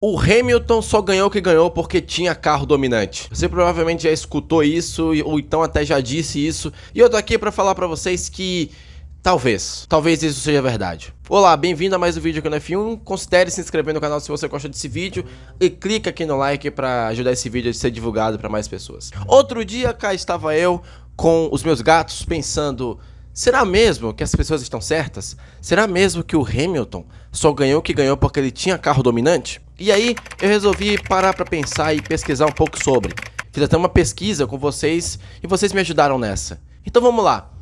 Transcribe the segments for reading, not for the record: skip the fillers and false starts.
O Hamilton só ganhou o que ganhou porque tinha carro dominante. Você provavelmente já escutou isso, ou então até já disse isso. E eu tô aqui pra falar pra vocês que talvez isso seja verdade. Olá, bem-vindo a mais um vídeo aqui no F1. Considere se inscrever no canal se você gosta desse vídeo. E clica aqui no like pra ajudar esse vídeo a ser divulgado pra mais pessoas. Outro dia cá estava eu com os meus gatos pensando... Será mesmo que as pessoas estão certas? Será mesmo que o Hamilton só ganhou o que ganhou porque ele tinha carro dominante? E aí eu resolvi parar para pensar e pesquisar um pouco sobre. Fiz até uma pesquisa com vocês e vocês me ajudaram nessa. Então vamos lá.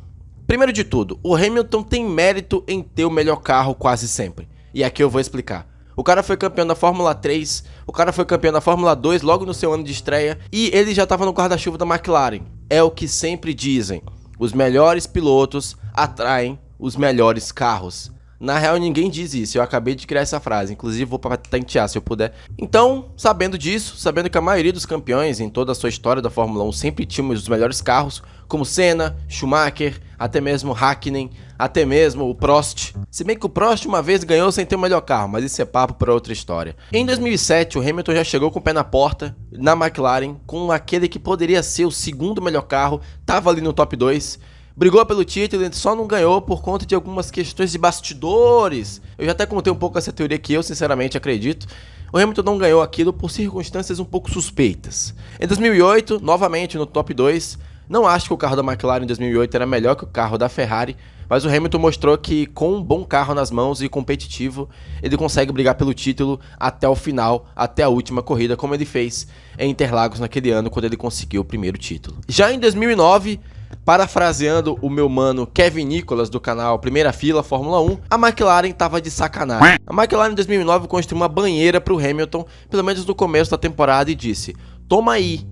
Primeiro de tudo, o Hamilton tem mérito em ter o melhor carro quase sempre. E aqui eu vou explicar. O cara foi campeão da Fórmula 3, o cara foi campeão da Fórmula 2 logo no seu ano de estreia e ele já estava no guarda-chuva da McLaren. É o que sempre dizem. Os melhores pilotos atraem os melhores carros. Na real, ninguém diz isso. Eu acabei de criar essa frase. Inclusive, vou patentear se eu puder. Então, sabendo disso, sabendo que a maioria dos campeões em toda a sua história da Fórmula 1 sempre tinham os melhores carros, como Senna, Schumacher, até mesmo Hakkinen, até mesmo o Prost. Se bem que o Prost uma vez ganhou sem ter o melhor carro, mas isso é papo para outra história. Em 2007, o Hamilton já chegou com o pé na porta, na McLaren, com aquele que poderia ser o segundo melhor carro, tava ali no top 2. Brigou pelo título, ele só não ganhou por conta de algumas questões de bastidores. Eu já até contei um pouco essa teoria que eu sinceramente acredito. O Hamilton não ganhou aquilo por circunstâncias um pouco suspeitas. Em 2008, novamente no top 2, não acho que o carro da McLaren em 2008 era melhor que o carro da Ferrari, mas o Hamilton mostrou que com um bom carro nas mãos e competitivo, ele consegue brigar pelo título até o final, até a última corrida, como ele fez em Interlagos naquele ano, quando ele conseguiu o primeiro título. Já em 2009... parafraseando o meu mano Kevin Nicholas do canal Primeira Fila Fórmula 1, a McLaren tava de sacanagem. A McLaren em 2009 construiu uma banheira pro Hamilton, pelo menos no começo da temporada, e disse: toma aí,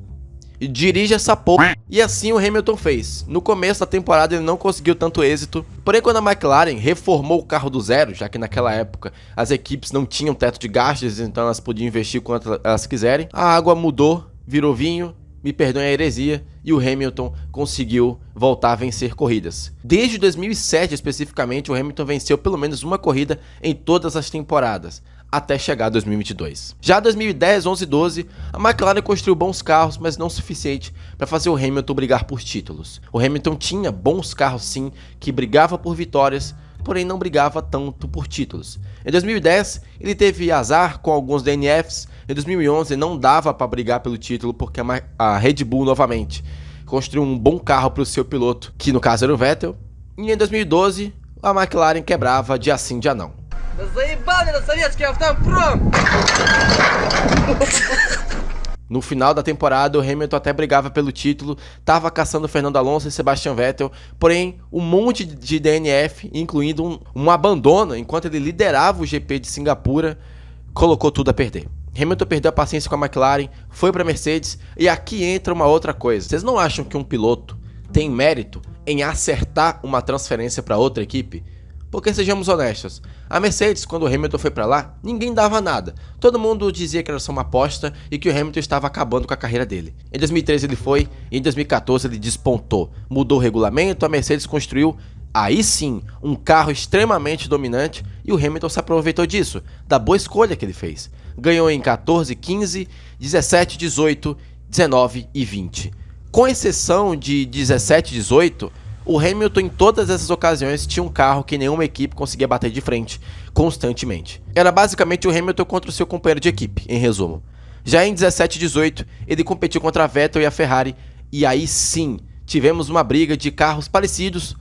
dirija essa porra. E assim o Hamilton fez. No começo da temporada ele não conseguiu tanto êxito, porém quando a McLaren reformou o carro do zero, já que naquela época as equipes não tinham teto de gastos, então elas podiam investir quanto elas quiserem, a água mudou, virou vinho. Me perdoem a heresia, e o Hamilton conseguiu voltar a vencer corridas. Desde 2007 especificamente, o Hamilton venceu pelo menos uma corrida em todas as temporadas, até chegar a 2022. Já 2010, 11 e 12, a McLaren construiu bons carros, mas não o suficiente para fazer o Hamilton brigar por títulos. O Hamilton tinha bons carros sim, que brigava por vitórias, porém não brigava tanto por títulos. Em 2010, ele teve azar com alguns DNFs. Em 2011, não dava para brigar pelo título porque a Red Bull novamente construiu um bom carro para o seu piloto, que no caso era o Vettel. E em 2012, a McLaren quebrava dia sim, dia não. No final da temporada, o Hamilton até brigava pelo título, estava caçando Fernando Alonso e Sebastian Vettel, porém um monte de DNF, incluindo um abandono enquanto ele liderava o GP de Singapura, colocou tudo a perder. Hamilton perdeu a paciência com a McLaren, foi para a Mercedes, e aqui entra uma outra coisa. Vocês não acham que um piloto tem mérito em acertar uma transferência para outra equipe? Porque sejamos honestos, a Mercedes, quando o Hamilton foi pra lá, ninguém dava nada. Todo mundo dizia que era só uma aposta e que o Hamilton estava acabando com a carreira dele. Em 2013 ele foi, e em 2014 ele despontou. Mudou o regulamento, a Mercedes construiu, aí sim, um carro extremamente dominante e o Hamilton se aproveitou disso, da boa escolha que ele fez. Ganhou em 14, 15, 17, 18, 19 e 20. Com exceção de 17 e 18... o Hamilton em todas essas ocasiões tinha um carro que nenhuma equipe conseguia bater de frente, constantemente. Era basicamente o Hamilton contra o seu companheiro de equipe, em resumo. Já em 17 e 18, ele competiu contra a Vettel e a Ferrari, e aí sim, tivemos uma briga de carros parecidos,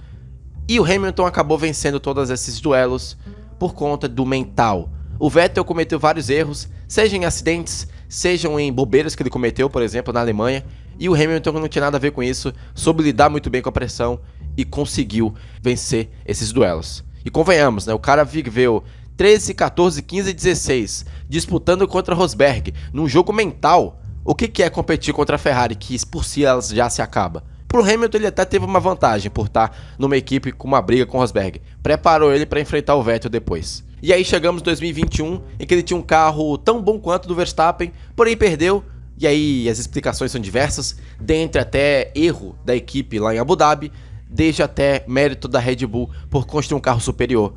e o Hamilton acabou vencendo todos esses duelos por conta do mental. O Vettel cometeu vários erros, seja em acidentes, sejam em bobeiras que ele cometeu, por exemplo, na Alemanha, e o Hamilton não tinha nada a ver com isso, soube lidar muito bem com a pressão e conseguiu vencer esses duelos. E convenhamos, né, o cara viveu 13, 14, 15 e 16 disputando contra Rosberg num jogo mental. O que é competir contra a Ferrari, que por si ela já se acaba? Pro Hamilton ele até teve uma vantagem por estar numa equipe com uma briga com Rosberg. Preparou ele para enfrentar o Vettel depois. E aí chegamos em 2021, em que ele tinha um carro tão bom quanto o do Verstappen, porém perdeu. E aí as explicações são diversas, dentre até erro da equipe lá em Abu Dhabi, desde até mérito da Red Bull por construir um carro superior.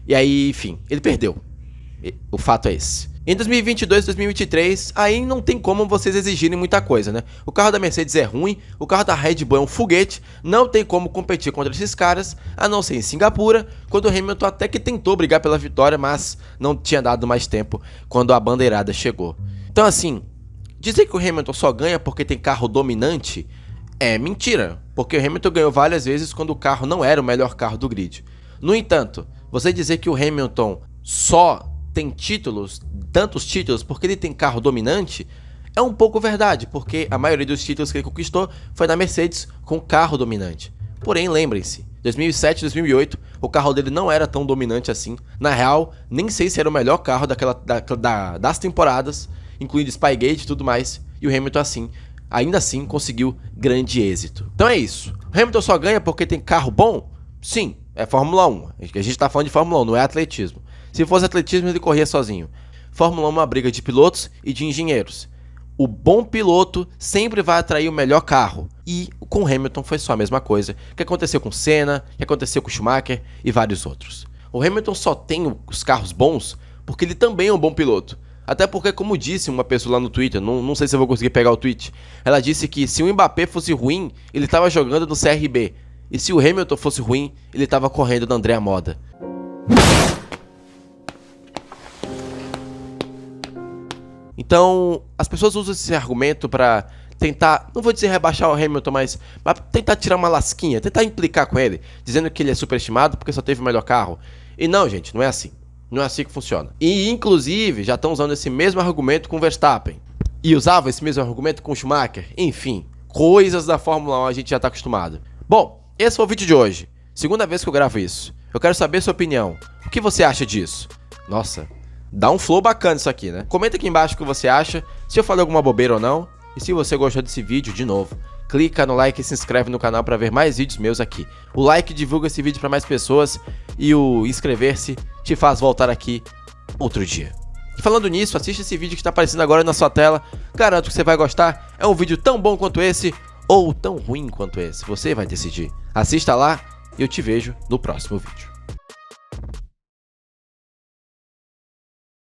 E aí, enfim, ele perdeu. O fato é esse. Em 2022 e 2023, aí não tem como vocês exigirem muita coisa, né? O carro da Mercedes é ruim, o carro da Red Bull é um foguete, não tem como competir contra esses caras, a não ser em Singapura, quando o Hamilton até que tentou brigar pela vitória, mas não tinha dado mais tempo quando a bandeirada chegou. Então assim, dizer que o Hamilton só ganha porque tem carro dominante é mentira, porque o Hamilton ganhou várias vezes quando o carro não era o melhor carro do grid. No entanto, você dizer que o Hamilton só tem títulos, tantos títulos, porque ele tem carro dominante, é um pouco verdade, porque a maioria dos títulos que ele conquistou foi na Mercedes com carro dominante. Porém, lembrem-se, 2007 e 2008, o carro dele não era tão dominante assim. Na real, nem sei se era o melhor carro das temporadas, incluindo Spygate e tudo mais, e o Hamilton ainda assim conseguiu grande êxito. Então é isso. O Hamilton só ganha porque tem carro bom? Sim, é Fórmula 1. A gente tá falando de Fórmula 1, não é atletismo. Se fosse atletismo, ele corria sozinho. Fórmula 1 é uma briga de pilotos e de engenheiros. O bom piloto sempre vai atrair o melhor carro. E com Hamilton foi só a mesma coisa. O que aconteceu com Senna, o que aconteceu com Schumacher e vários outros. O Hamilton só tem os carros bons porque ele também é um bom piloto. Até porque, como disse uma pessoa lá no Twitter, não sei se eu vou conseguir pegar o tweet, ela disse que se o Mbappé fosse ruim, ele estava jogando no CRB. E se o Hamilton fosse ruim, ele estava correndo no André Moda. Então, as pessoas usam esse argumento pra tentar, não vou dizer rebaixar o Hamilton, mas tentar tirar uma lasquinha, tentar implicar com ele, dizendo que ele é superestimado porque só teve o melhor carro. E não, gente, não é assim. Não é assim que funciona. E, inclusive, já estão usando esse mesmo argumento com o Verstappen. E usavam esse mesmo argumento com o Schumacher. Enfim, coisas da Fórmula 1 a gente já tá acostumado. Bom, esse foi o vídeo de hoje. Segunda vez que eu gravo isso. Eu quero saber sua opinião. O que você acha disso? Nossa, dá um flow bacana isso aqui, né? Comenta aqui embaixo o que você acha, se eu falei alguma bobeira ou não. E se você gostou desse vídeo, de novo, clica no like e se inscreve no canal para ver mais vídeos meus aqui. O like divulga esse vídeo para mais pessoas e o inscrever-se te faz voltar aqui outro dia. E falando nisso, assiste esse vídeo que está aparecendo agora na sua tela. Garanto que você vai gostar. É um vídeo tão bom quanto esse ou tão ruim quanto esse. Você vai decidir. Assista lá e eu te vejo no próximo vídeo.